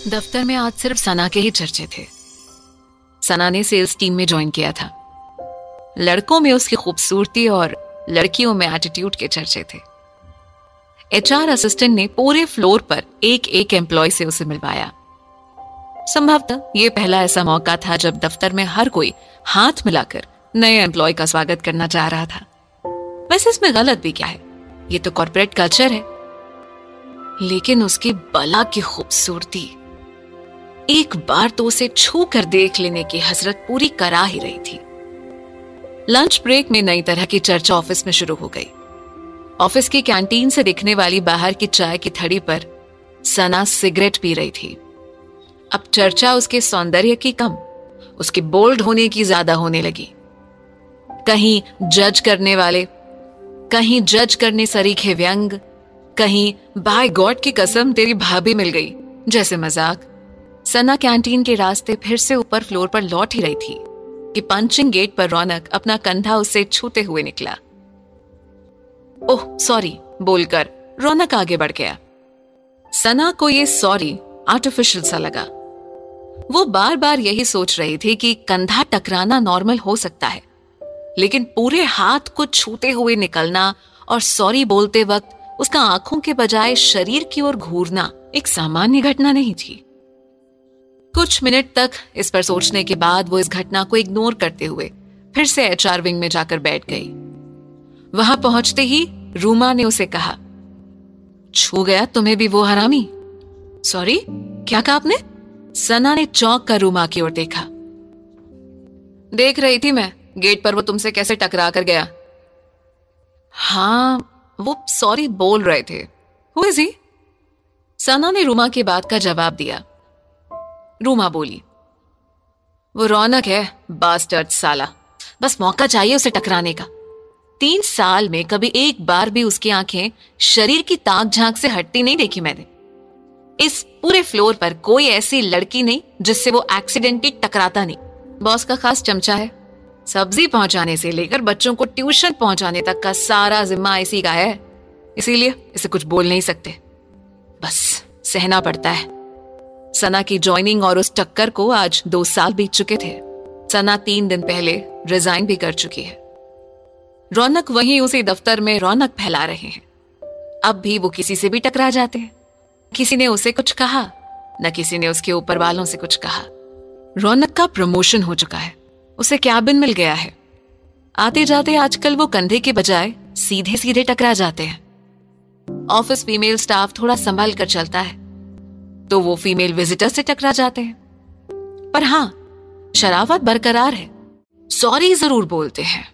दफ्तर में आज सिर्फ सना के ही चर्चे थे। सना ने सेल्स टीम में ज्वाइन किया था। लड़कों में उसकी खूबसूरती और लड़कियों में एटीट्यूड के चर्चे थे। एचआर असिस्टेंट ने पूरे फ्लोर पर एक एक एम्प्लॉय से उसे मिलवाया। संभवतः यह पहला ऐसा मौका था जब दफ्तर में हर कोई हाथ मिलाकर नए एम्प्लॉय का स्वागत करना चाह रहा था। वैसे इसमें गलत भी क्या है, ये तो कॉर्पोरेट कल्चर है। लेकिन उसकी बला की खूबसूरती, एक बार तो उसे छू कर देख लेने की हसरत पूरी करा ही रही थी। लंच ब्रेक में नई तरह की चर्चा ऑफिस में शुरू हो गई। ऑफिस की कैंटीन से दिखने वाली बाहर की चाय की थड़ी पर सना सिगरेट पी रही थी। अब चर्चा उसके सौंदर्य की कम, उसके बोल्ड होने की ज्यादा होने लगी। कहीं जज करने सरीखे व्यंग, कहीं बाय गॉड की कसम तेरी भाभी मिल गई जैसे मजाक। सना कैंटीन के रास्ते फिर से ऊपर फ्लोर पर लौट ही रही थी कि पंचिंग गेट पर रौनक अपना कंधा उसे छूते हुए निकला। ओह सॉरी बोलकर रौनक आगे बढ़ गया। सना को ये सॉरी आर्टिफिशियल सा लगा। वो बार बार यही सोच रही थी कि कंधा टकराना नॉर्मल हो सकता है, लेकिन पूरे हाथ को छूते हुए निकलना और सॉरी बोलते वक्त उसका आंखों के बजाय शरीर की ओर घूरना एक सामान्य घटना नहीं थी। कुछ मिनट तक इस पर सोचने के बाद वो इस घटना को इग्नोर करते हुए फिर से एचआर विंग में जाकर बैठ गई। वहां पहुंचते ही रूमा ने उसे कहा, छू गया तुम्हें भी वो हरामी। सॉरी, क्या कहा आपने? सना ने चौंक कर रूमा की ओर देखा। देख रही थी मैं गेट पर वो तुमसे कैसे टकरा कर गया। हाँ, वो सॉरी बोल रहे थे। Who is he? सना ने रूमा की बात का जवाब दिया। रूमा बोली, वो रौनक है, बास्टर्ड साला। बस मौका चाहिए उसे टकराने का। 3 साल में कभी एक बार भी उसकी आंखें शरीर की ताक झांक से हटती नहीं देखी मैंने। इस पूरे फ्लोर पर कोई ऐसी लड़की नहीं जिससे वो एक्सीडेंटली टकराता नहीं। बॉस का खास चमचा है। सब्जी पहुंचाने से लेकर बच्चों को ट्यूशन पहुंचाने तक का सारा जिम्मा इसी का है। इसीलिए इसे कुछ बोल नहीं सकते, बस सहना पड़ता है। सना की ज्वाइनिंग और उस टक्कर को आज 2 साल बीत चुके थे। सना 3 दिन पहले रिजाइन भी कर चुकी है। रौनक वहीं उसी दफ्तर में रौनक फैला रहे हैं। अब भी वो किसी से भी टकरा जाते हैं। किसी ने उसे कुछ कहा, न किसी ने उसके ऊपर वालों से कुछ कहा। रौनक का प्रमोशन हो चुका है, उसे कैबिन मिल गया है। आते जाते आजकल वो कंधे के बजाय सीधे सीधे टकरा जाते हैं। ऑफिस फीमेल स्टाफ थोड़ा संभल कर चलता है तो वो फीमेल विजिटर से टकरा जाते हैं। पर हाँ, शराफत बरकरार है। सॉरी जरूर बोलते हैं,